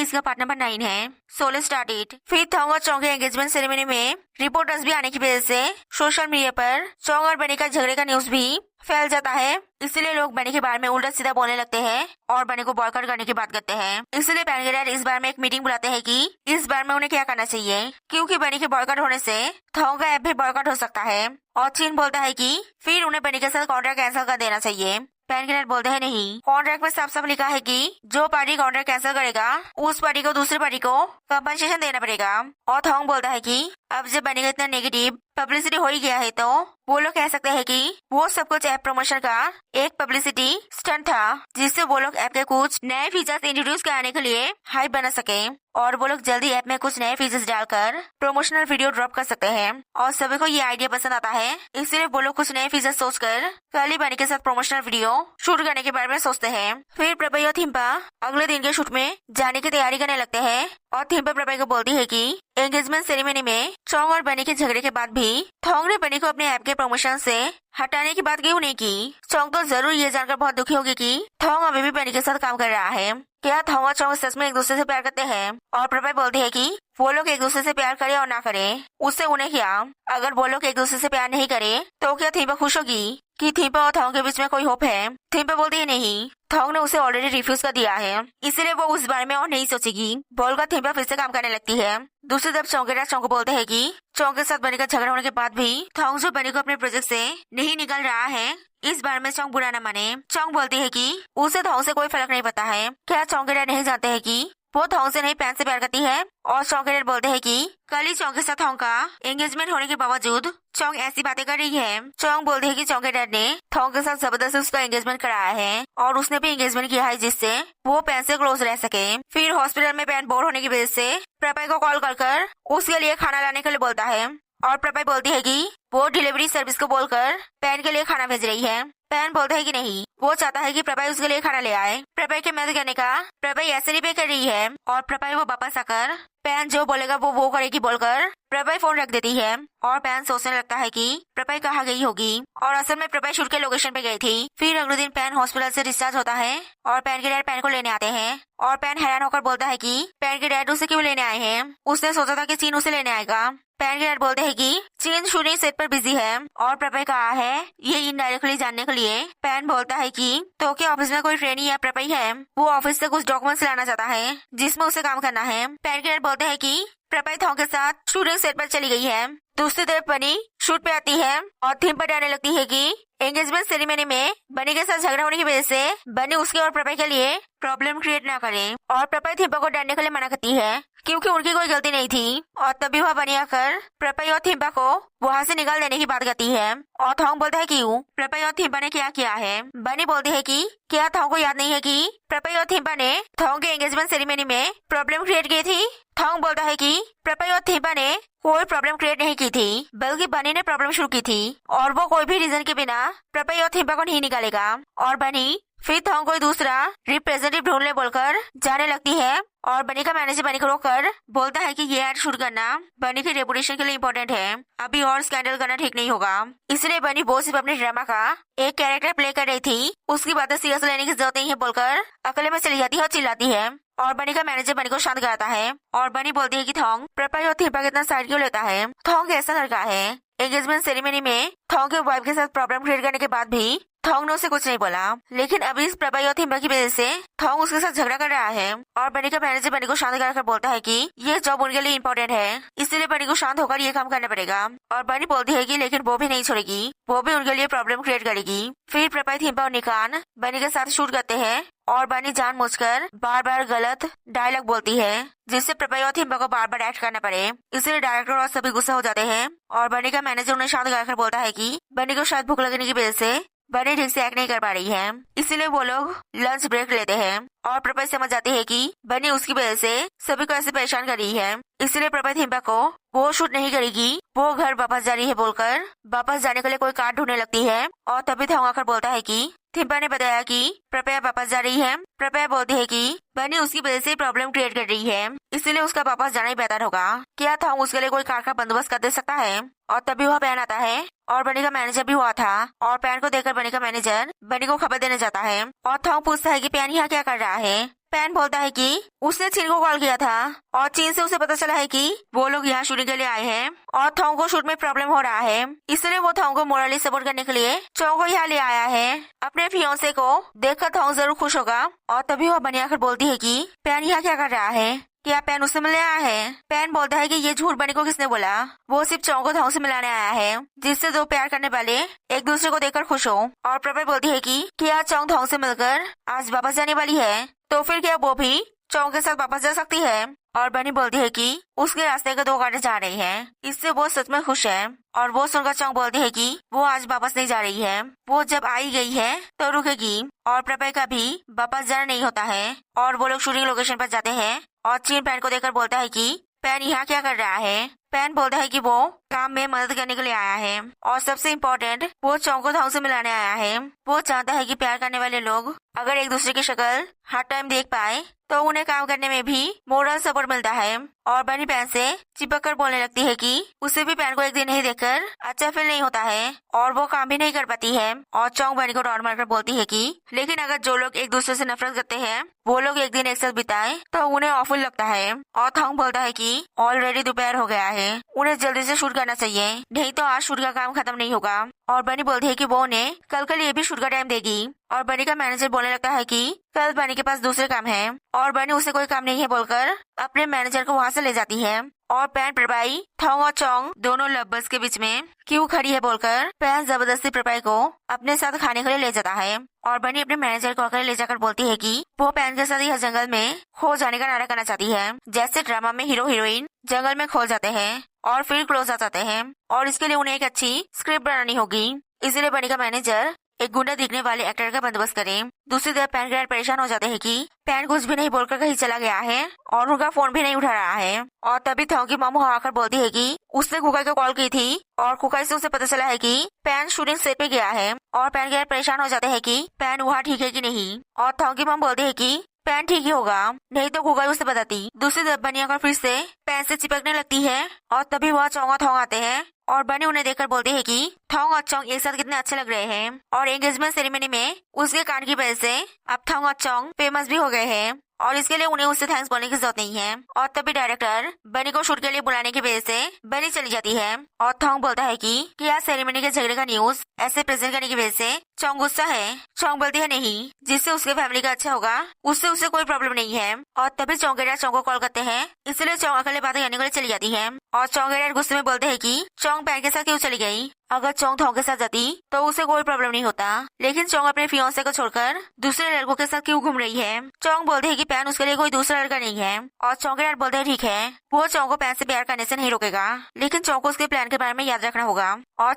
इसका part number 9 है। So let's start it. फिर थॉन्ग और चोंग के एंगेजमेंट सेरेमनी में रिपोर्टर्स भी आने की वजह से सोशल मीडिया पर चोंग और बनी का झगड़े का न्यूज भी फैल जाता है। इसलिए लोग बनी के बारे में उल्टा सीधा बोलने लगते हैं और बनी को बॉयकॉट करने की बात करते हैं। इसलिए पैनगेरियर इस बार में एक मीटिंग बुलाते हैं कि इस बार में उन्हें क्या करना चाहिए, क्योंकि बनी के बॉयकॉट होने से थॉन्ग का ऐप भी बॉयकॉट हो सकता है। और चीन बोलता है कि फिर उन्हें बनी के साथ कॉन्ट्रैक्ट कैंसिल कर देना चाहिए। पैनगेरियर बोलते हैं नहीं, कॉन्ट्रैक्ट में साफ साफ लिखा है कि जो पार्टी कॉन्ट्रैक्ट कैंसिल करेगा उस पार्टी को दूसरी पार्टी को कंपनसेशन देना पड़ेगा। और थॉन्ग बोलता है कि अब जब बनी का इतना नेगेटिव पब्लिसिटी हो ही गया है तो वो लोग कह सकते हैं कि वो सब कुछ ऐप प्रमोशन का एक पब्लिसिटी स्टंट था, जिससे वो लोग ऐप के कुछ नए फीचर्स इंट्रोड्यूस कराने के लिए हाइप बना सके और वो लोग जल्दी ऐप में कुछ नए फीचर्स डालकर प्रमोशनल वीडियो ड्रॉप कर सकते हैं। और सभी को ये आइडिया पसंद आता है, इसलिए वो लोग कुछ नए फीचर्स सोचकर कल ही बनी के साथ प्रमोशनल वीडियो शूट करने के बारे में सोचते हैं। फिर प्रभई और थिम्पा अगले दिन के शूट में जाने की तैयारी करने लगते हैं और थिम्पा प्रभई को बोलती है कि एंगेजमेंट सेरेमनी में चोंग और बनी के झगड़े के बाद भी थॉन्ग ने बनी को अपने ऐप के प्रमोशन से हटाने की बात क्यों नहीं की। चोंग तो जरूर ये जानकर बहुत दुखी होगी कि थॉन्ग अभी भी बनी के साथ काम कर रहा है। क्या थॉन्ग और चोंग सच में एक दूसरे से प्यार करते हैं? और प्रभई बोलती है कि वो लोग एक दूसरे से प्यार करे और ना करे उससे उन्हें क्या। अगर वो लोग एक दूसरे से प्यार नहीं करे तो क्या थिम्पा खुश होगी कि थिम्पा और थॉन्ग के बीच में कोई होप है? थिम्पा बोलती है नहीं, थॉन्ग ने उसे ऑलरेडी रिफ्यूज कर दिया है, इसलिए वो उस बारे में और नहीं सोचेगी। बोलकर थिम्पा फिर से काम करने लगती है। दूसरी तरफ चोंग को बोलते हैं कि चोंग के साथ बनी का झगड़ा होने के बाद भी थॉन्ग जो बनी को अपने प्रोजेक्ट से नहीं निकल रहा है, इस बारे में चोंग बुरा न माने। चोंग बोलती है कि उसे थॉन्ग से कोई फर्क नहीं पड़ता है। क्या चोंग नहीं जानते हैं कि वो थॉन्ग से नहीं पैन से प्यार करती है? और चोंग बोलते हैं कि कल ही चोंग के साथ थॉन्ग का एंगेजमेंट होने के बावजूद चोंग ऐसी बातें कर रही है। चोंग बोलती है कि चोंग के डैड ने थॉन्ग के साथ जबरदस्ती उसका एंगेजमेंट कराया है और उसने भी एंगेजमेंट किया है जिससे वो पैन से क्लोज रह सके। फिर हॉस्पिटल में पैन बोर होने की वजह से प्रभई को कॉल कर उसके लिए खाना लाने के लिए बोलता है और प्रभई बोलती है कि वो डिलीवरी सर्विस को बोलकर पैन के लिए खाना भेज रही है। पैन बोलता है कि नहीं, वो चाहता है कि प्रभई उसके लिए खाना ले आए। प्रभई के मदद करने का प्रभई ऐसे ही पे कर रही है और प्रभई वो वापस आकर पैन जो बोलेगा वो करेगी बोलकर प्रभई फोन रख देती है। और पैन सोचने लगता है कि प्रभई कहाँ गई होगी और असल में प्रभई शूट के लोकेशन पे गई थी। फिर अगले दिन पैन हॉस्पिटल से डिस्चार्ज होता है और पैन के डैड पैन को लेने आते हैं और पैन हैरान होकर बोलता है कि पैन के डैड उसे क्यों लेने आए हैं। उसने सोचा था कि चीन उसे लेने आएगा। पैन के डैड बोलते हैं कि चीन शूटिंग सेट पर बिजी है और प्रभई कहाँ है ये इनडायरेक्टली जानने के लिए पैन बोलता है कि तो क्या ऑफिस में कोई ट्रेनी या प्रभई है, वो ऑफिस से कुछ डॉक्यूमेंट्स लाना चाहता है जिसमें उसे काम करना है। पैन के डैड बोलते हैं कि प्रभई थॉन्ग के साथ शूटिंग सेट पर चली गई है। दूसरी तरफ बनी शूट पे आती है और थीम पर डालने लगती है कि एंगेजमेंट सेरेमनी में बनी के साथ झगड़ा होने की वजह से बनी उसके और प्रभई के लिए प्रॉब्लम क्रिएट ना करे और प्रभई थिम्पा को डालने के लिए मना करती है क्योंकि उनकी कोई गलती नहीं थी। और तभी वह बनी आकर प्रभई और थिम्पा को वहाँ से निकाल देने की बात करती है और थॉन्ग बोलता है क्यों, प्रभई और थिम्पा ने क्या किया है। बनी बोलती है कि क्या थॉन्ग को याद नहीं है कि प्रभई और थिम्पा ने थॉन्ग के एंगेजमेंट सेरेमनी में प्रॉब्लम क्रिएट की थी। थॉन्ग बोलता है कि प्रभई और थिम्पा ने कोई प्रॉब्लम क्रिएट नहीं की थी, बल्कि बनी ने प्रॉब्लम शुरू की थी और वो कोई भी रीजन के बिना प्रभई और थिम्पा को नहीं निकालेगा। और बनी फिर थॉन्ग कोई दूसरा रिप्रेजेंटेटिव ढूंढने बोलकर जाने लगती है और बनी का मैनेजर बनी को रोककर बोलता है कि ये एड शूट करना बनी की रेपुटेशन के लिए इम्पोर्टेंट है, अभी और स्कैंडल करना ठीक नहीं होगा। इसलिए बनी वो सिर्फ अपने ड्रामा का एक कैरेक्टर प्ले कर रही थी, उसकी बातें सीरियस लेने की जरूरत नहीं है बोलकर अकेले में चली जाती है और चिल्लाती है। और बनी का मैनेजर बनी को शांत कराता है और बनी बोलती है कि थॉन्ग प्रभई और थिम्पा कितना साइड क्यों लेता है। थॉन्ग ऐसा लड़का है, एंगेजमेंट सेरेमनी में थॉन्ग के वाइफ के साथ प्रॉब्लम क्रिएट करने के बाद भी थॉन्ग ने उसे कुछ नहीं बोला, लेकिन अभी इस प्रभई और थिम्पा की वजह से थॉन्ग उसके साथ झगड़ा कर रहा है। और बनी का मैनेजर बनी को शांत कराकर बोलता है कि ये जॉब उनके लिए इम्पोर्टेंट है, इसलिए बनी को शांत होकर ये काम करना पड़ेगा। और बनी बोलती है कि लेकिन वो भी नहीं छोड़ेगी, वो भी उनके लिए प्रॉब्लम क्रिएट करेगी। फिर प्रभई थिम्पा और निकान बनी के साथ शूट करते हैं और बनी जानबूझकर बार बार गलत डायलॉग बोलती है जिससे प्रभई और थिम्पा को बार बार एक्ट करना पड़े, इसलिए डायरेक्टर और सभी गुस्सा हो जाते हैं। और बनी का मैनेजर उन्हें शांत कराकर बोलता है कि बनी को शायद भूख लगने की वजह से बनी ठीक से एक्ट नहीं कर पा रही है, इसलिए वो लोग लंच ब्रेक लेते हैं। और प्रभई समझ जाती है कि बनी उसकी वजह से सभी को ऐसे परेशान कर रही है, इसलिए प्रभई थिम्पा को वो शूट नहीं करेगी, वो घर वापस जा रही है बोलकर वापस जाने के लिए कोई कार ढूंढने लगती है। और तभी थॉन्ग आकर बोलता है कि थिम्पा ने बताया कि प्रभई वापस जा रही है। प्रभई बोलती है कि बनी उसकी वजह से प्रॉब्लम क्रिएट कर रही है, इसलिए उसका वापस जाना ही बेहतर होगा। क्या थॉन्ग उसके लिए कोई कार का बंदोबस्त कर दे सकता है। और तभी वह पैन आता है और बनी का मैनेजर भी हुआ था और पैन को देखकर बनी का मैनेजर बनी को खबर देने जाता है। और थॉन्ग पूछता है कि पैन यहाँ क्या कर रहा है। पैन बोलता है कि उसने चीन को कॉल किया था और चीन से उसे पता चला है कि वो लोग यहाँ शूटिंग के लिए आए हैं और थोंग को शूट में प्रॉब्लम हो रहा है, इसलिए वो थोंग को मोरली सपोर्ट करने के लिए चोंग को यहाँ ले आया है। अपने फियांसे को देखकर थोंग जरूर खुश होगा और तभी वो बनी आकर बोलती है कि पैन यहाँ क्या कर रहा है, क्या पैन उससे मिलने आया है। पैन बोलता है कि ये झूठ बनी को किसने बोला, वो सिर्फ चोंग को थोंग से मिलाने आया है जिससे दो प्यार करने वाले एक दूसरे को देखकर खुश हो। और प्रपय बोलती है कि क्या चोंग थोंग से मिलकर आज वापस जाने वाली है, तो फिर क्या वो भी चोंग के साथ वापस जा सकती है। और बनी बोलती है कि उसके रास्ते के 2 गाड़ियां जा रही हैं, इससे वो सच में खुश है। और वो सुनकर चोंग बोलती है कि वो आज वापस नहीं जा रही है, वो जब आई गई है तो रुकेगी। और प्रपय का भी वापस जाना नहीं होता है और वो लोग शूटिंग लोकेशन पर जाते हैं और चीन पैन को देखकर बोलता है कि पैन यहाँ क्या कर रहा है। पैन बोलता है कि वो काम में मदद करने के लिए आया है और सबसे इम्पोर्टेंट वो चोंग को थोंग से मिलाने आया है। वो चाहता है कि प्यार करने वाले लोग अगर एक दूसरे की शक्ल हर टाइम देख पाए तो उन्हें काम करने में भी मोरल सपोर्ट मिलता है। और बनी पैन से चिपक कर बोलने लगती है कि उसे भी पैन को एक दिन नहीं देखकर अच्छा फील नहीं होता है और वो काम भी नहीं कर पाती है। और चोंग बनी को डॉट मारकर बोलती है कि लेकिन अगर जो लोग एक दूसरे से नफरत करते हैं वो लोग एक दिन एक साथ बिताए तो उन्हें ऑफुल लगता है। और थोंग बोलता है कि ऑलरेडी दोपहर हो गया है, उन्हें जल्दी से शूट करना चाहिए, नहीं तो आज शूट का काम खत्म नहीं होगा। और बनी बोलती है कि वो उन्हें कल के लिए भी शूट का टाइम देगी। और बनी का मैनेजर बोलने लगता है कि कल बनी के पास दूसरे काम है और बनी उसे कोई काम नहीं है बोलकर अपने मैनेजर को वहाँ से ले जाती है। और पैन प्रपाई थोंग और चोंग दोनों लव्बर्स के बीच में क्यों खड़ी है बोलकर पैन जबरदस्ती प्रपाई को अपने साथ खाने के लिए ले जाता है। और बनी अपने मैनेजर को अकेले ले जाकर बोलती है कि वो पैन के साथ यह जंगल में खो जाने का नाटक करना चाहती है, जैसे ड्रामा में हीरो हीरोइन जंगल में खो जाते हैं और फिर क्लोज आ जाते हैं और इसके लिए उन्हें एक अच्छी स्क्रिप्ट बनानी होगी। इसीलिए बनी का मैनेजर एक गुंडा दिखने वाले एक्टर का बंदोबस्त करें। दूसरी तरफ पैन के परेशान हो जाते हैं कि पैन कुछ भी नहीं बोलकर कहीं चला गया है और उनका फोन भी नहीं उठा रहा है। और तभी थोंग की मामू आकर बोलती है कि उसने कुकाई को कॉल की थी और कुकाई से उसे पता चला है कि पैन शूटिंग सेट पे गया है। और पैन के परेशान हो जाते हैं कि पैन वहाँ ठीक है कि नहीं। और थोंग की माम बोलती है कि पैन ठीक ही होगा, नहीं तो कुकाई उसे बताती। दूसरी तरफ बनी आकर फिर से पैन से चिपकने लगती है और तभी वहाँ चोंग और थोंग आते हैं और बनी उन्हें देखकर बोलती है कि थोंग और चोंग एक साथ कितने अच्छे लग रहे हैं। और एंगेजमेंट सेरेमनी में उसके कान की वजह से अब थोंग और चोंग फेमस भी हो गए हैं और इसके लिए उन्हें उससे थैंक्स बोलने की जरूरत नहीं है। और तभी डायरेक्टर बनी को शूट के लिए बुलाने की वजह से बनी चली जाती है और थोंग बोलता है कि आज सेरेमनी के झगड़े का न्यूज ऐसे प्रेजेंट करने की वजह से चोंग गुस्सा है। चोंग बोलती है नहीं, जिससे उसके फैमिली का अच्छा होगा उससे उसे कोई प्रॉब्लम नहीं है। और तभी चोंगेरा चोंग को कॉल करते हैं, इसलिए चोंग अकेले बातें करने के लिए चली जाती है। और चोंगेरा गुस्से में बोलते हैं कि चोंग पैन के साथ क्यों चली गई, अगर चोंग थोंग के साथ जाती तो उसे कोई प्रॉब्लम नहीं होता, लेकिन चोंग अपने फियांसे को छोड़कर दूसरे लड़कों के साथ क्यों घूम रही है। चोंग बोलते हैं कि पैन उसके लिए कोई दूसरा लड़का नहीं है और चोंगेरा बोलते हैं ठीक है, वो चोंग को पैन से प्यार करने से नहीं रोकेगा, लेकिन चोंग को उसके प्लान के बारे में याद रखना होगा। और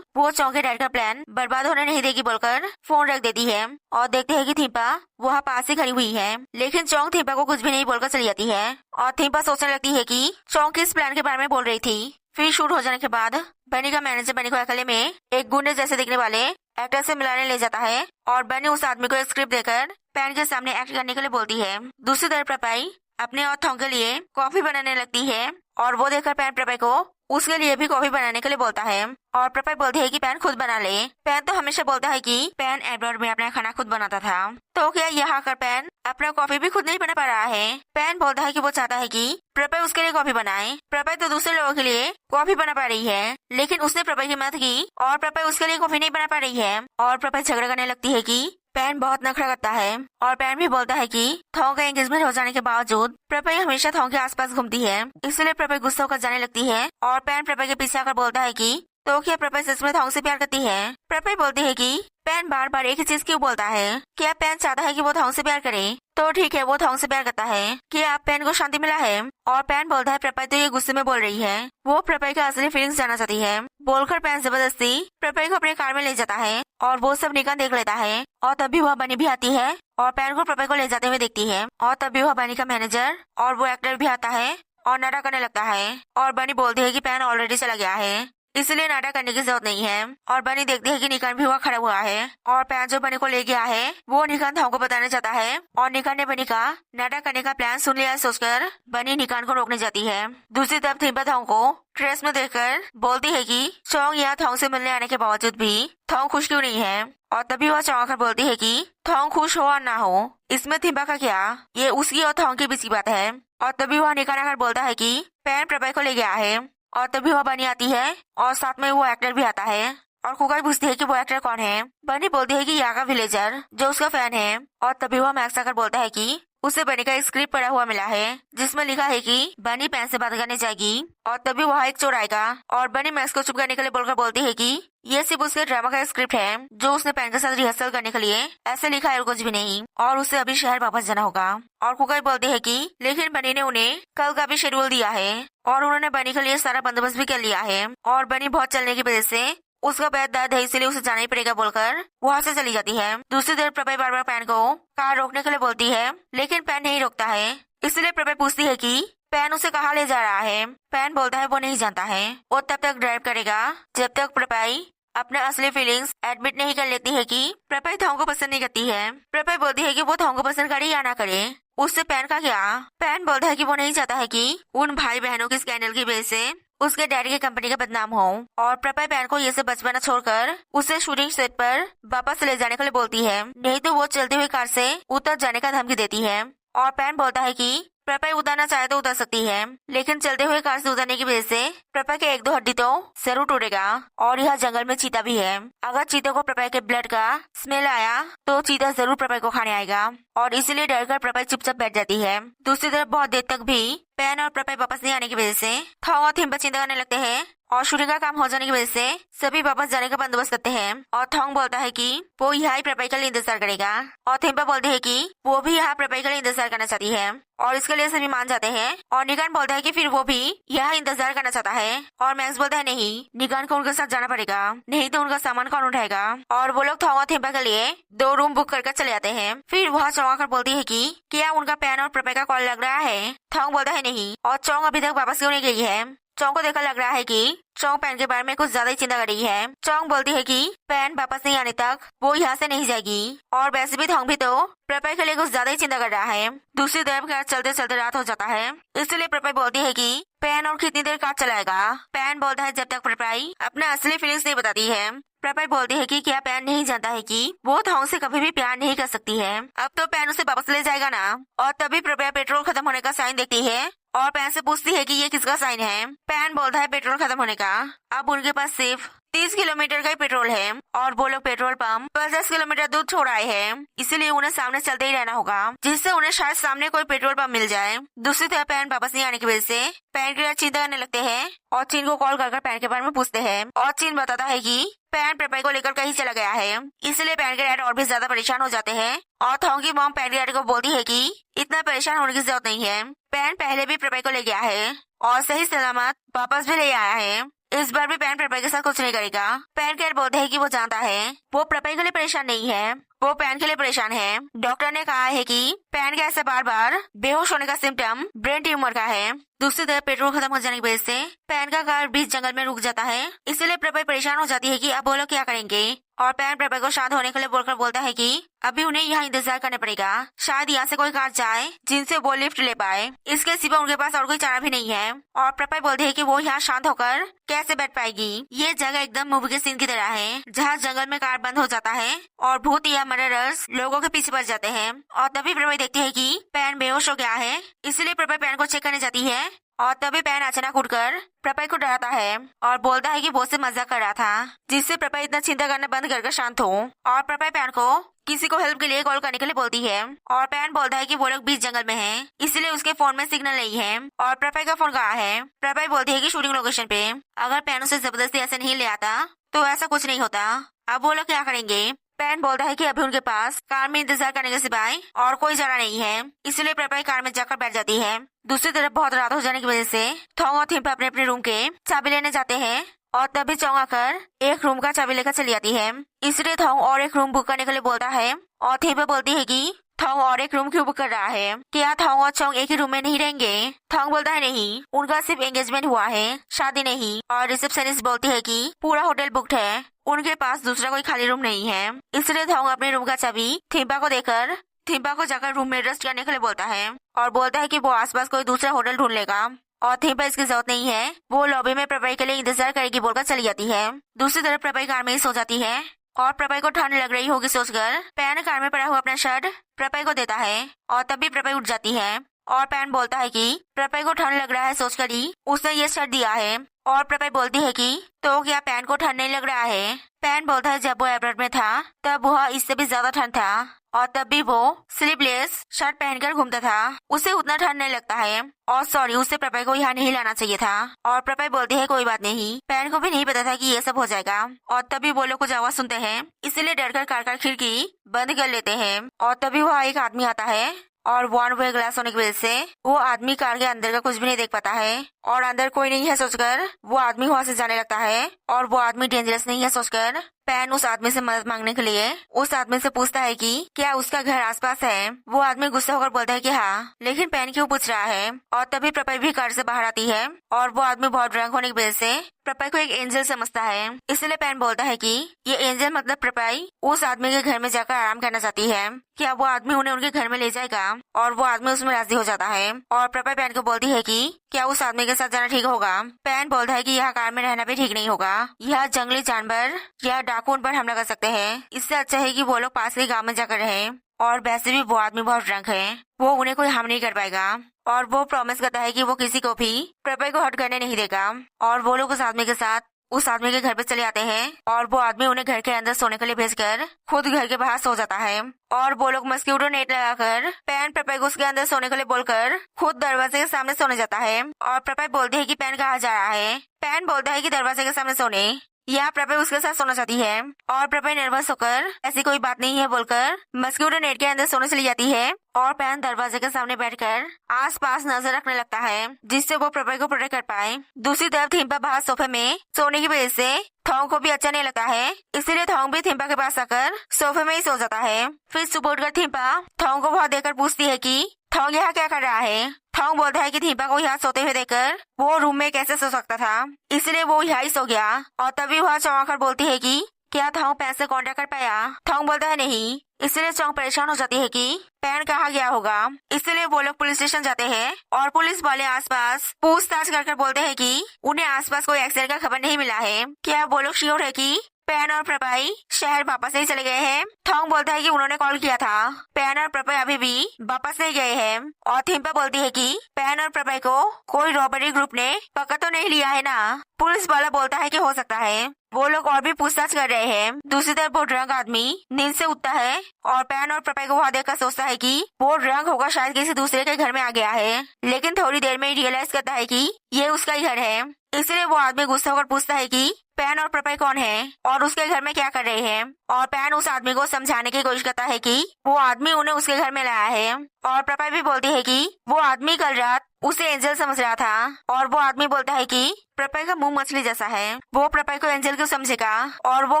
वो चोंग के डैड का प्लान बर्बाद होने नहीं देगी बोलकर फोन रख देती है। और देखते हैं कि थीपा वहाँ पास ही खड़ी हुई है, लेकिन चोंग थीपा को कुछ भी नहीं बोलकर चली जाती है। और थीपा सोचने लगती है कि चोंग किस प्लान के बारे में बोल रही थी। फिर शूट हो जाने के बाद बनी का मैनेजर बनी को अकेले में एक गुंडे जैसे दिखने वाले एक्टर से मिलाने ले जाता है और बनी उस आदमी को एक स्क्रिप्ट देकर पैन के सामने एक्ट करने के लिए बोलती है। दूसरी तरफ प्रपाई अपने और थोंग के लिए कॉफी बनाने लगती है और वो देखकर पैन प्रपाई को उसके लिए भी कॉफी बनाने के लिए बोलता है। और प्रपाई बोलती है कि पैन खुद बना ले। पैन तो हमेशा बोलता है कि पैन एब्रॉड में अपना खाना खुद बनाता था, तो क्या यहाँ आकर पैन अपना कॉफी भी खुद नहीं बना पा रहा है। पैन बोलता है कि वो चाहता है कि प्रपाई उसके लिए कॉफी बनाए। प्रपाई तो दूसरे लोगों के लिए कॉफी बना पा रही है, लेकिन उसने प्रपाई की मदद की और प्रपाई उसके लिए कॉफी नहीं बना पा रही है। और प्रपाई झगड़ा करने लगती है कि पैन बहुत नखरा करता है। और पैन भी बोलता है कि थोंग का एंगेजमेंट हो जाने के बावजूद प्रपाई हमेशा थोंग के आसपास घूमती है, इसलिए प्रपाई गुस्सा होकर जाने लगती है। और पैन प्रपाई के पीछे आकर बोलता है कि तो क्या प्रपाई सच में थोंग से प्यार करती है। प्रपाई बोलती है कि पैन बार बार एक ही चीज क्यों बोलता है, क्या पैन चाहता है कि वो थोंग से प्यार करे, तो ठीक है वो थोंग से प्यार करता है, क्या पैन को शांति मिला है। और पैन बोलता है प्रपाई तो ये गुस्से में बोल रही है, वो प्रपाई का असली फीलिंग्स जानना चाहती है। बोलकर पैन जबरदस्ती प्रपाई को अपने कार में ले जाता है और वो सब निकाल देख लेता है। और तभी वह बनी भी आती है और पैन को प्रपाई को ले जाते हुए देखती है। और तभी वह बनी का मैनेजर और वो एक्टर भी आता है और नाटक करने लगता है। और बनी बोलती है कि पैन ऑलरेडी चला गया है, इसलिए नाटक करने की जरूरत नहीं है। और बनी देखती है कि निकान भी वहाँ खड़ा हुआ है और पैन जो बनी को ले गया है वो निकान थॉन्ग को बताना चाहता है और निकान ने बनी का नाटक करने का प्लान सुन लिया सोचकर बनी निकान को रोकने जाती है। दूसरी तरफ थिम्बा थॉन्ग को ड्रेस में देखकर बोलती है कि चोंग या थॉन्ग से मिलने आने के बावजूद भी थॉन्ग खुश क्यों नहीं है। और तभी वह चौंक कर बोलती है कि थॉन्ग खुश हो और ना हो इसमें थिम्बा का क्या, ये उसकी और थॉन्ग की बीच की बात है। और तभी वह निकान आकर बोलता है कि पैन प्रभय को ले गया है। और तभी वह बनी आती है और साथ में वो एक्टर भी आता है और कुकाई पूछती है कि वो एक्टर कौन है। बनी बोलती है कि यागा विलेजर जो उसका फैन है। और तभी वह मैक्स आकर बोलता है कि उसे बनी का एक स्क्रिप्ट पढ़ा हुआ मिला है जिसमें लिखा है कि बनी पैन से बात करने जाएगी। और तभी वहाँ एक चोर आएगा और बनी मैक्स को चुप करने के लिए बोलकर बोलती है कि ये सिर्फ उसके ड्रामा का स्क्रिप्ट है जो उसने पैन के साथ रिहर्सल करने के लिए ऐसे लिखा है और कुछ भी नहीं, और उसे अभी शहर वापस जाना होगा। और कुकाई बोलती है कि लेकिन बनी ने उन्हें कल का भी शेड्यूल दिया है और उन्होंने बनी के लिए सारा बंदोबस्त भी कर लिया है और बनी बहुत चलने की वजह से उसका पैर दर्द है इसलिए उसे जाना ही पड़ेगा बोलकर वहाँ से चली जाती है। दूसरी तरफ प्रभय बार बार पैन को कार रोकने के लिए बोलती है लेकिन पैन नहीं रोकता है। इसलिए प्रभय पूछती है कि पैन उसे कहाँ ले जा रहा है। पैन बोलता है वो नहीं जानता है, वो तब तक ड्राइव करेगा जब तक प्रभय अपने असली फीलिंग्स एडमिट नहीं कर लेती है कि प्रभय थॉन्ग को पसंद नहीं करती है। प्रभय बोलती है कि वो थॉन्ग को पसंद करे या ना करे उससे पैन का क्या। पैन बोलता है कि वो नहीं चाहता है कि उन भाई बहनों की स्कैंडल की वजह से उसके डैडी की कंपनी का बदनाम हो। और प्रभय पैन को ये सब बचपना छोड़कर उसे शूटिंग सेट पर वापस ले जाने के लिए बोलती है, नहीं तो वो चलती हुई कार से उतर जाने का धमकी देती है। और पैन बोलता है कि प्रभय उतरना चाहे तो उतर सकती है लेकिन चलते हुए कार से उतरने की वजह से प्रभय के एक दो हड्डी तो जरूर टूटेगा। और यह जंगल में चीता भी है, अगर चीते को प्रभय के ब्लड का स्मेल आया तो चीता जरूर प्रभय को खाने आएगा। और इसीलिए डरकर प्रभय चुपचाप बैठ जाती है। दूसरी तरफ बहुत देर तक भी पैन और प्रभय वापस नहीं आने की वजह से थॉन्ग और थिम्बा चिंता करने लगते हैं और शूटिंग का काम हो जाने की वजह से सभी वापस जाने का बंदोबस्त करते हैं। और थॉन्ग बोलता है कि वो यहाँ ही प्रभय के लिए इंतजार करेगा और थिम्बा बोलती है कि वो भी यहाँ प्रभय के लिए इंतजार करना चाहती है और इसके लिए सभी मान जाते हैं। और निकान बोलता है कि फिर वो भी यहाँ इंतजार करना चाहता है और मैक्स बोलता है नहीं, निकान को उनके साथ जाना पड़ेगा नहीं तो उनका सामान कौन उठाएगा। और वो लोग थॉन्ग और थिम्बा के लिए 2 रूम बुक करके चले जाते हैं। फिर वहाँ चौंक कर बोलती है कि क्या उनका पैन और प्रभय का कॉल लग रहा है। थॉन्ग बोलता है नहीं और चौंग अभी तक वापस क्यों नहीं गई है। चौंग को देखकर लग रहा है कि चौंग पैन के बारे में कुछ ज्यादा ही चिंता कर रही है। चौंग बोलती है कि पैन वापस नहीं आने तक वो यहाँ से नहीं जाएगी और वैसे भी थॉन्ग भी तो प्रभय के लिए कुछ ज्यादा ही चिंता कर रहा है। दूसरी तरफ कार चलते चलते रात हो जाता है इसलिए प्रभय बोलती है कि पैन और कितनी देर कार चलाएगा। पैन बोलता है जब तक प्रभय अपने असली फीलिंग्स नहीं बताती है। प्रभय बोलती है कि क्या पैन नहीं जानता है कि वो थॉन्ग से कभी भी प्यार नहीं कर सकती है, अब तो पैन उसे वापस ले जाएगा ना। और तभी प्रभय पेट्रोल खत्म होने का साइन देखती है और पैन से पूछती है कि ये किसका साइन है। पैन बोलता है पेट्रोल खत्म होने का। अब उनके पास सिर्फ 30 किलोमीटर का ही पेट्रोल है और वो लोग पेट्रोल पंप 50 किलोमीटर दूर छोड़ आए हैं, इसीलिए उन्हें सामने चलते ही रहना होगा जिससे उन्हें शायद सामने कोई पेट्रोल पंप मिल जाए। दूसरी तरफ पैन वापस नहीं आने की वजह से पैन के लिए चिंता करने लगते हैं और चीन को कॉल कर पैन के बारे में पूछते हैं और चीन बताता है कि पैन प्रभय को लेकर कहीं चला गया है। इसलिए पैन के डैड और भी ज्यादा परेशान हो जाते हैं और थॉन्ग की मॉम पैन के डैड को बोलती है कि इतना परेशान होने की जरूरत नहीं है, पैन पहले भी प्रभय को ले गया है और सही सलामत वापस भी ले आया है। इस बार भी पैन प्रभय के साथ कुछ नहीं करेगा। पैन के डैड बोलते हैं कि वो जानता है वो प्रभय के लिए परेशान नहीं है, वो पैन के लिए परेशान है। डॉक्टर ने कहा है कि पैन के ऐसे बार बार बेहोश होने का सिम्टम ब्रेन ट्यूमर का है। दूसरी तरफ पेट्रोल खत्म हो जाने की वजह से पैन का कार बीच जंगल में रुक जाता है, इसलिए प्रभय परेशान हो जाती है कि अब वो लोग क्या करेंगे। और पैन प्रभय को शांत होने के लिए बोलकर बोलता है कि अभी उन्हें यहाँ इंतजार करना पड़ेगा, शायद यहाँ से कोई कार जाए जिनसे वो लिफ्ट ले पाए, इसके सिवा उनके पास और कोई चारा भी नहीं है। और प्रभय बोलते है कि वो यहाँ शांत होकर कैसे बैठ पाएगी, ये जगह एकदम मूवी के सीन की तरह है जहाँ जंगल में कार बंद हो जाता है और भूत या मर्डरर्स लोगों के पीछे पड़ जाते हैं। और तभी प्रभय देखती है कि पैन बेहोश हो गया है, इसलिए प्रभय पैन को चेक करने जाती है और तभी पैन अचानक उठकर प्रभय को डराता है और बोलता है कि वो से मजाक कर रहा था, जिससे प्रभय इतना चिंता करना बंद करके शांत हो। और प्रभय पैन को किसी को हेल्प के लिए कॉल करने के लिए बोलती है और पैन बोलता है कि वो लोग बीच जंगल में हैं, इसलिए उसके फोन में सिग्नल नहीं है। और प्रभय का फोन कहाँ है। प्रभय बोलती है कि शूटिंग लोकेशन पे। अगर पैन उसे जबरदस्ती ऐसे नहीं ले आता तो ऐसा कुछ नहीं होता। अब वो लोग क्या करेंगे। पैन बोलता है कि अभी उनके पास कार में इंतजार करने के सिवाय और कोई चारा नहीं है, इसलिए प्रभय कार में जाकर बैठ जाती है। दूसरी तरफ बहुत रात हो जाने की वजह से थॉन्ग और थिम्बा अपने अपने रूम के चाबी लेने जाते हैं और तभी चौंग आकर एक रूम का चाबी लेकर चली आती है, इसलिए थॉन्ग और एक रूम बुक करने के लिए बोलता है और थिम्बा बोलती है कि थोंग और एक रूम क्यों बुक कर रहा है? क्या थोंग और चोंग एक ही रूम में नहीं रहेंगे? थोंग बोलता है नहीं, उनका सिर्फ एंगेजमेंट हुआ है, शादी नहीं। और रिसेप्शनिस्ट बोलती है कि पूरा होटल बुक्ड है, उनके पास दूसरा कोई खाली रूम नहीं है। इसलिए थोंग अपने रूम का चाबी थिम्पा को देकर थिम्पा को जाकर रूम में रेस्ट करने के लिए बोलता है और बोलता है कि वो आसपास कोई दूसरा होटल ढूंढ लेगा और थिम्पा इसकी जरूरत नहीं है, वो लॉबी में प्रपाई के लिए इंतजार करेगी बोलकर चली जाती है। दूसरी तरफ प्रपाई कार में ही सो जाती है और प्रपाई को ठंड लग रही होगी सोचकर पैन कार में पड़ा हुआ अपना शर्ट प्रपाई को देता है और तब भी प्रपाई उठ जाती है और पैन बोलता है कि प्रपाई को ठंड लग रहा है सोचकर ही उसने ये शर्ट दिया है। और प्रपाई बोलती है कि तो क्या पैन को ठंड नहीं लग रहा है? पैन बोलता है जब वो एयरपोर्ट में था तब वह इससे भी ज्यादा ठंड था और तब भी वो स्लीवलेस शर्ट पहनकर घूमता था, उसे उतना ठंड नहीं लगता है। और सॉरी, उसे प्रपाई को यहाँ नहीं लाना चाहिए था। और प्रपाई बोलती है कोई बात नहीं, पैन को भी नहीं पता था कि ये सब हो जाएगा। और तभी वो लोग कुछ आवाज सुनते हैं, इसलिए डरकर कार का खिड़की बंद कर लेते हैं। और तभी वहाँ एक आदमी आता है और वन वे ग्लास होने की वजह से वो आदमी कार के अंदर का कुछ भी नहीं देख पाता है और अंदर कोई नहीं है सोचकर वो आदमी वहाँ से जाने लगता है। और वो आदमी डेंजरस नहीं है सोचकर पैन उस आदमी से मदद मांगने के लिए उस आदमी से पूछता है कि क्या उसका घर आसपास है। वो आदमी गुस्सा होकर बोलता है कि हाँ, लेकिन पैन क्यों पूछ रहा है। और तभी प्रपाई भी कार से बाहर आती है और वो आदमी बहुत ड्रंक होने की वजह से प्रपाई को एक एंजल समझता है। इसलिए पैन बोलता है कि ये एंजल मतलब प्रपाई उस आदमी के घर में जाकर आराम करना चाहती है, क्या वो आदमी उन्हें उनके घर में ले जाएगा। और वो आदमी उसमें राजी हो जाता है और प्रपाई पैन को बोलती है कि क्या उस आदमी के साथ जाना ठीक होगा। पैन बोलता है कि यहाँ कार में रहना भी ठीक नहीं होगा, यह जंगली जानवर या डाकू उन पर हमला कर सकते हैं, इससे अच्छा है कि वो लोग पास के गांव में जाकर रहे। और वैसे भी वो आदमी बहुत ड्रंक है, वो उन्हें कोई हार्म नहीं कर पाएगा। और वो प्रॉमिस करता है कि वो किसी को भी प्रपाई को हर्ट करने नहीं देगा। और वो लोग उस आदमी के साथ उस आदमी के घर पे चले आते हैं और वो आदमी उन्हें घर के अंदर सोने के लिए भेजकर खुद घर के बाहर सो जाता है। और वो लोग मस्क्यूटो नेट लगाकर पैन प्रपाई को उसके अंदर सोने के लिए बोलकर खुद दरवाजे के सामने सोने जाता है। और प्रपाई बोलती है कि पैन कहाँ जा रहा है। पैन बोलता है कि दरवाजे के सामने सोने। यहाँ प्रपाई उसके साथ सोना चाहती है और प्रपाई नर्वस होकर ऐसी कोई बात नहीं है बोलकर मस्क्यूटो नेट के अंदर सोने चली जाती है। और पैन दरवाजे के सामने बैठकर आसपास नजर रखने लगता है जिससे वो प्रपाई को प्रोटेक्ट कर पाए। दूसरी तरफ थिम्पा बाहर सोफे में सोने की वजह से थोंग को भी अच्छा नहीं लगता है, इसीलिए थोंग भी थिम्पा के पास आकर सोफे में ही सो जाता है। फिर सुबह उठकर थिम्पा थोंग को बहुत देखकर पूछती है कि थोंग यहाँ क्या कर रहा है। थोंग बोलता है कि थिम्पा को यहाँ सोते हुए देखकर वो रूम में कैसे सो सकता था, इसलिए वो यहाँ ही सो गया। और तभी वह चौंक कर बोलती है कि क्या थोंग पैन से कांटेक्ट कर पाया। थोंग बोलता है नहीं, इसलिए चौंक परेशान हो जाती है कि पैन कहाँ गया होगा। इसलिए वो लोग पुलिस स्टेशन जाते हैं और पुलिस वाले आसपास पूछताछ कर बोलते हैं कि उन्हें आसपास कोई एक्सीडेंट का खबर नहीं मिला है। क्या वो लोग श्योर है कि पैन और प्रपाई शहर वापस नहीं चले गए हैं। थोंग बोलता है कि उन्होंने कॉल किया था, पैन और प्रपाई अभी भी वापस नहीं गए हैं। और थिम्पा बोलती है कि पैन और प्रपाई को कोई रॉबरी ग्रुप ने पकड़ तो नहीं लिया है ना। पुलिस वाला बोलता है कि हो सकता है, वो लोग और भी पूछताछ कर रहे हैं। दूसरी तरफ वो ड्रंक आदमी नींद से उठता है और पैन और प्रपाई को वहाँ देखकर सोचता है कि वो ड्रंक होकर शायद किसी दूसरे के घर में आ गया है, लेकिन थोड़ी देर में रियलाइज करता है कि ये उसका ही घर है। इसलिए वो आदमी गुस्सा होकर पूछता है कि पैन और प्रपाई कौन है और उसके घर में क्या कर रहे हैं। और पैन उस आदमी को समझाने की कोशिश करता है कि वो आदमी उन्हें उसके घर में लाया है। और प्रपाई भी बोलती है कि वो आदमी कल रात उसे एंजल समझ रहा था। और वो आदमी बोलता है कि प्रपाई का मुंह मछली जैसा है, वो प्रपाई को एंजल क्यों समझेगा और वो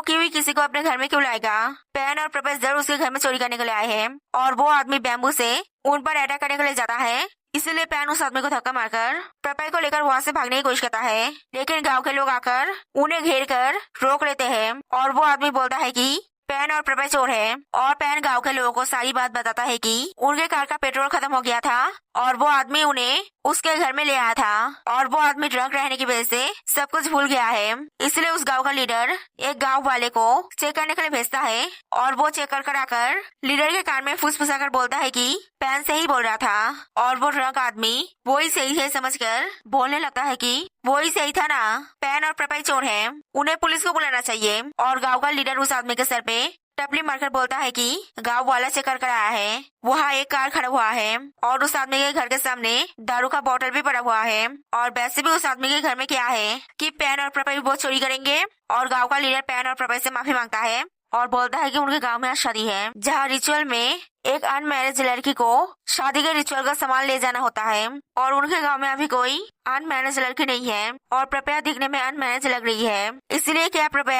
क्यों किसी को अपने घर में क्यों लाएगा। पैन और प्रपाई जरूर उसके घर में चोरी करने के लिए आए हैं और वो आदमी बैम्बू से उन पर अटैक करने के लिए जाता है। इसलिए पैन उस आदमी को धक्का मारकर प्रपाई को लेकर वहाँ से भागने की कोशिश करता है, लेकिन गांव के लोग आकर उन्हें घेर कर रोक लेते हैं। और वो आदमी बोलता है कि पैन और प्रपाई चोर है। और पैन गांव के लोगों को सारी बात बताता है कि उनके कार का पेट्रोल खत्म हो गया था और वो आदमी उन्हें उसके घर में ले आया था और वो आदमी ड्रंक रहने की वजह से सब कुछ भूल गया है। इसलिए उस गांव का लीडर एक गांव वाले को चेक करने के लिए भेजता है और वो चेक कर आकर लीडर के कान में फुसफुसा कर बोलता है कि पैन सही बोल रहा था। और वो ड्रंक आदमी वो ही सही है समझकर बोलने लगता है कि वो ही सही था ना, पैन और प्रपाई चोर है, उन्हें पुलिस को बुलाना चाहिए। और गाँव का लीडर उस आदमी के सर पे टपली मारकर बोलता है कि गांव वाला चेक कर आया है, वहाँ एक कार खड़ा हुआ है और उस आदमी के घर के सामने दारू का बोतल भी पड़ा हुआ है। और वैसे भी उस आदमी के घर में क्या है कि पैन और प्रपाई बहुत चोरी करेंगे। और गांव का लीडर पैन और प्रपाई से माफी मांगता है और बोलता है कि उनके गांव में आज शादी है, जहाँ रिचुअल में एक अनमैरिज लड़की को शादी के रिचुअल का सामान ले जाना होता है। और उनके गांव में अभी कोई अनमैरिज लड़की नहीं है और प्रपाई दिखने में अनमैरिज लग रही है। इसलिए क्या प्रपाई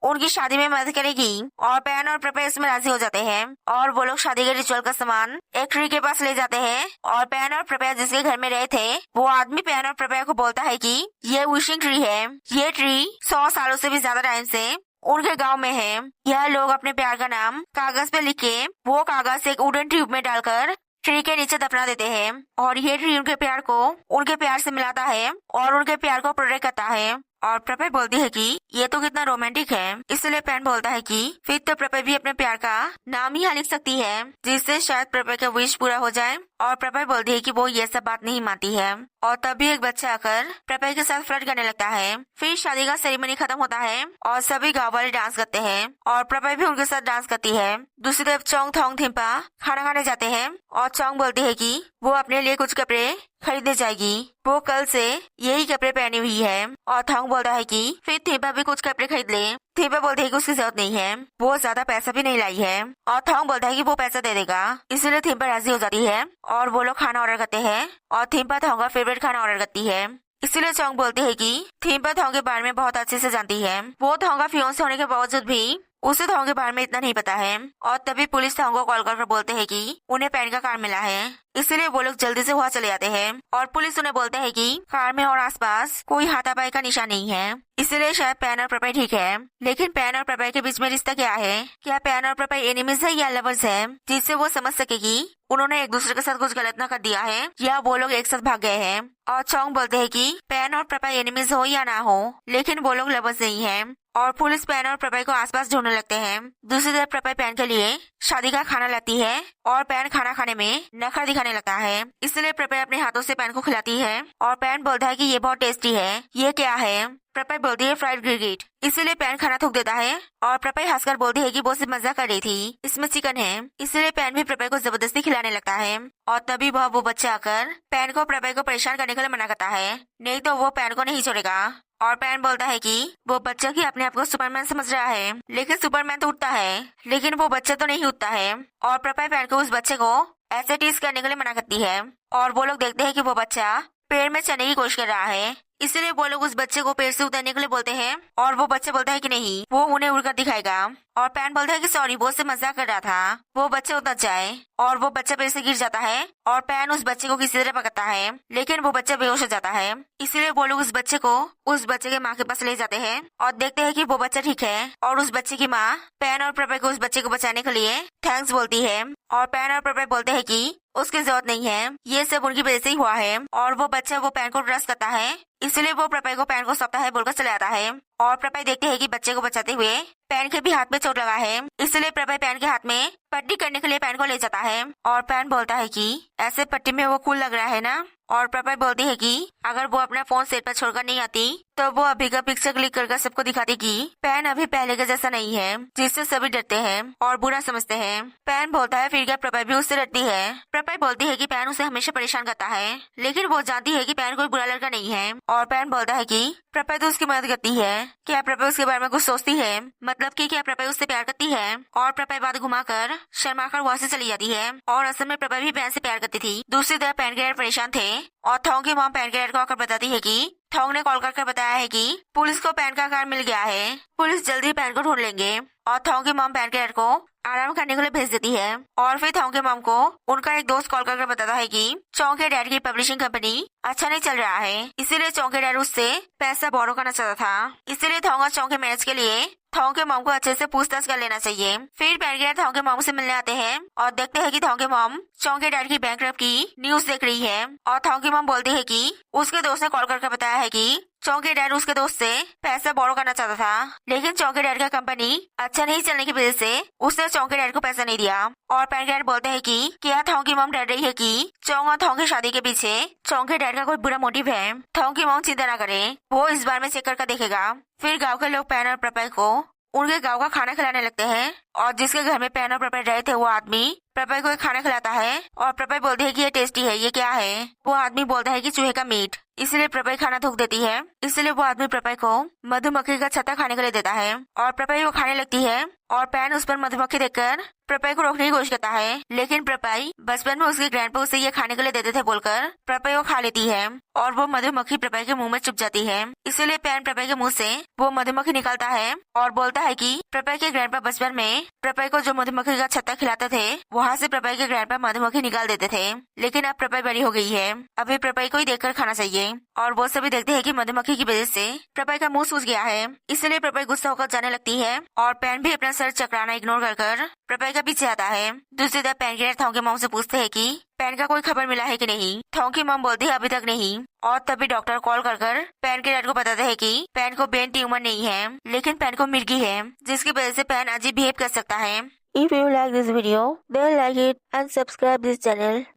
उनकी शादी में मदद करेगी और पैन और प्रपय इसमें राजी हो जाते हैं और वो लोग शादी के रिचुअल का सामान एक ट्री के पास ले जाते हैं और पैन और प्रपय जिसके घर में रहे थे वो आदमी पैन और प्रपय को बोलता है कि ये विशिंग ट्री है। ये ट्री 100 सालों से भी ज्यादा टाइम से उनके गांव में है। यह लोग अपने प्यार का नाम कागज पे लिख के वो कागज एक वुडन ट्यूब में डालकर ट्री के नीचे दफना देते हैं और ये ट्री उनके प्यार से मिलाता है और उनके प्यार को प्रोटेक्ट करता है। और प्रपय बोलती है कि ये तो कितना रोमांटिक है। इसलिए पैन बोलता है कि फिर तो प्रपय भी अपने प्यार का नाम ही यहाँ लिख सकती है जिससे शायद प्रपय का विश पूरा हो जाए। और प्रपय बोलती है कि वो ये सब बात नहीं मानती है और तभी एक बच्चा आकर प्रपय के साथ फ्लर्ट करने लगता है। फिर शादी का सेरेमनी खत्म होता है और सभी गाँव वाले डांस करते हैं और प्रपय भी उनके साथ डांस करती है। दूसरी तरफ चोंग थोंग थिम्पा खाना खाने जाते हैं और चोंग बोलती है कि वो अपने लिए कुछ कपड़े खरीदने जाएगी। वो कल से यही कपड़े पहनी हुई है और थोंग बोलता है कि फिर थिम्पा भी कुछ कपड़े खरीद ले। थिम्पा बोलती है कि उसकी जरूरत नहीं है, वो ज्यादा पैसा भी नहीं लाई है और थोंग बोलता है कि वो पैसा दे देगा। इसलिए थिम्पा राजी हो जाती है और वो लोग खाना ऑर्डर करते हैं और थिम्पा थोंग का फेवरेट खाना ऑर्डर करती है। इसलिए चोंग बोलती है कि थिम्पा थोंग के बारे में बहुत अच्छे से जानती है। वो थोंग का फियांसे होने के बावजूद भी उसे थोंग के बारे में इतना नहीं पता है। और तभी पुलिस थोंग को कॉल कर बोलते हैं कि उन्हें पैन का कार मिला है। इसलिए वो लोग जल्दी से वहाँ चले जाते हैं और पुलिस उन्हें बोलते है कि कार में और आसपास कोई हाथापाई का निशान नहीं है। इसलिए शायद पैन और प्रपय ठीक है। लेकिन पैन और प्रपय के बीच में रिश्ता क्या है? क्या पैन और प्रपय एनिमीज है या लवर्स है, जिससे वो समझ सके कि उन्होंने एक दूसरे के साथ कुछ गलत ना कर दिया है या वो लोग एक साथ भाग गए हैं। और चोंग बोलते हैं कि पैन और प्रपय एनिमीज हो या ना हो लेकिन वो लोग लवर्स नहीं है। और पुलिस पैन और प्रपय को आसपास ढूंढने लगते हैं। दूसरी तरफ प्रपय पैन के लिए शादी का खाना लाती है और पैन खाना खाने में नखरा दिखाने लगता है। इसलिए प्रपय अपने हाथों से पैन को खिलाती है और पैन बोलता है कि ये बहुत टेस्टी है। ये क्या है? प्रपय बोलती है फ्राइड गिरगिट। इसीलिए पैन खाना थूक देता है और प्रपय हंसकर बोलती है कि वो सिर्फ मजाक कर रही थी, इसमें चिकन है। इसलिए पैन भी प्रपय को जबरदस्ती खिलाने लगता है और तभी वो बच्चा आकर पैन को प्रपय को परेशान करने के लिए मना करता है, नहीं तो वो पैन को नहीं छोड़ेगा। और पैन बोलता है कि वो बच्चा ही अपने आप को सुपरमैन समझ रहा है, लेकिन सुपरमैन तो उठता है लेकिन वो बच्चा तो नहीं उठता है। और प्रपय पैन को उस बच्चे को ऐसे टीज करने के लिए मना करती है और वो लोग देखते हैं कि वो बच्चा पेड़ में चढ़ने की कोशिश कर रहा है। इसलिए वो लोग उस बच्चे को पेड़ से उतरने के लिए बोलते हैं और वो बच्चा बोलता है कि नहीं, वो उन्हें उड़कर दिखाएगा। और पैन बोलता है कि सॉरी, वो उससे मजाक कर रहा था, वो बच्चे उतर जाए। और वो बच्चा पेड़ से गिर जाता है और पैन उस बच्चे को किसी तरह पकड़ता है लेकिन वो बच्चा बेहोश हो जाता है। इसलिए वो लोग उस बच्चे के माँ के पास ले जाते हैं और देखते हैं कि वो बच्चा ठीक है। और उस बच्चे की माँ पैन और प्रपय को उस बच्चे को बचाने के लिए थैंक्स बोलती है और पैन और प्रपय बोलते हैं कि उसकी जरूरत नहीं है, ये सब उनकी वजह से ही हुआ है। और वो बच्चा वो पैन को ट्रस्ट करता है, इसलिए वो प्रपय को पैन को सौंपता है बोलकर चले आता है। और प्रपय देखते हैं कि बच्चे को बचाते हुए पैन के भी हाथ में चोट लगा है। इसलिए प्रपय पैन के हाथ में पट्टी करने के लिए पैन को ले जाता है और पैन बोलता है कि ऐसे पट्टी में वो कूल लग रहा है ना। और प्रपय बोलती है कि अगर वो अपना फोन सेट पर छोड़कर नहीं आती तो वो अभी का पिक्चर क्लिक कर सबको दिखाती कि पैन अभी पहले के जैसा नहीं है, जिससे सभी डरते हैं और बुरा समझते हैं। पैन बोलता है फिर क्या प्रपय भी उससे डरती है। प्रपय बोलती है कि पैन उसे हमेशा परेशान करता है लेकिन वो जानती है कि पैन कोई बुरा लड़का नहीं है। और पैन बोलता है कि प्रपय तो उसकी मदद करती है, क्या प्रपय उसके बारे में कुछ सोचती है, मतलब कि क्या प्रपय उससे प्यार करती है। और प्रपय बात घुमाकर शर्माकर वहाँ से चली जाती है और असल में प्रपय भी पैन से प्यार करती थी। दूसरी तरफ पैन के डैड परेशान थे और थोंग की मॉम पैन के डैड को आकर बताती है कि थोंग ने कॉल करके बताया है कि पुलिस को पैन का कार मिल गया है, पुलिस जल्दी पैन को ढूंढ लेंगे। और थोंग की मॉम पैन के डैड को आराम करने के लिए भेज देती है। और फिर थोंग के मॉम को उनका एक दोस्त कॉल करके बताता है कि चोंग के डैड की पब्लिशिंग कंपनी अच्छा नहीं चल रहा है, इसीलिए चोंग के डैड उससे पैसा बोरो करना चाहता था। इसीलिए थोंग और चोंग के मैरिज के लिए थोंग के मॉम को अच्छे से पूछताछ कर लेना चाहिए। फिर पैन के डैड थोंग के मॉम से मिलने आते हैं और देखते हैं कि थोंग के मॉम चोंग के डैड की बैंकरप्ट की न्यूज देख रही है। और थोंग की मॉम बोलती है कि उसके दोस्त ने कॉल करके बताया है कि चोंग के डैड उसके दोस्त से पैसा बोरो करना चाहता था लेकिन चोंग के डैड का कंपनी अच्छा नहीं चलने की वजह से उसने चोंग के डैड को पैसा नहीं दिया। और पैन के डैड बोलते हैं कि क्या थोंग की मॉम डर रही है कि चोंग और थोंग की शादी के पीछे चोंग के डैड का कोई बुरा मोटिव है। थोंग की मॉम चिंता न करे, वो इस बार में चेक करके देखेगा। फिर गाँव के लोग पैन और प्रपय को उनके गाँव का खाना खिलाने लगते हैं और जिसके घर में पैन और प्रपय रहे थे वो आदमी प्रपय को एक खाना खिलाता है और प्रपय बोलती है कि ये टेस्टी है, ये क्या है। वो आदमी बोलता है कि चूहे का मीट। इसलिए प्रपय खाना थूक देती है। इसलिए वो आदमी प्रपय को मधुमक्खी का छत्ता खाने के लिए देता है और प्रपय वो खाने लगती है और पैन उस पर मधुमक्खी देखकर प्रपय को रोकने की कोशिश करता है, लेकिन प्रपय बचपन में उसके ग्रैंडपा उसे ये खाने के लिए देते थे बोलकर प्रपय वो खा लेती है और वो मधुमक्खी प्रपय के मुंह में चुप जाती है। इसीलिए पैन प्रपय के मुंह से वो मधुमक्खी निकालता है और बोलता है कि प्रपय के ग्रैंडपा बचपन में प्रपय को जो मधुमक्खी का छत्ता खिलाते थे वहाँ से प्रपय के ग्रैंडपा मधुमक्खी निकाल देते थे, लेकिन अब प्रपय बड़ी हो गई है, अभी प्रपय को ही देखकर खाना चाहिए। और वो सभी देखते हैं कि मधुमक्खी की वजह से प्रपय का मुंह सूज गया है। इसलिए प्रपय गुस्सा होकर जाने लगती है और पैन भी अपना सर चकराना इग्नोर कर प्रपय का पीछे आता है। दूसरी तरफ पैन के थोंग के मॉम से पूछते हैं कि पैन का कोई खबर मिला है कि नहीं। थोंग की मॉम बोलती है अभी तक नहीं और तभी डॉक्टर कॉल कर पैन के डैड को बताते हैं कि पैन को ब्रेन ट्यूमर नहीं है, लेकिन पैन को मिर्गी है, जिसकी वजह से पैन अजीब बिहेव कर सकता है। If you like this video, then like it and subscribe this channel.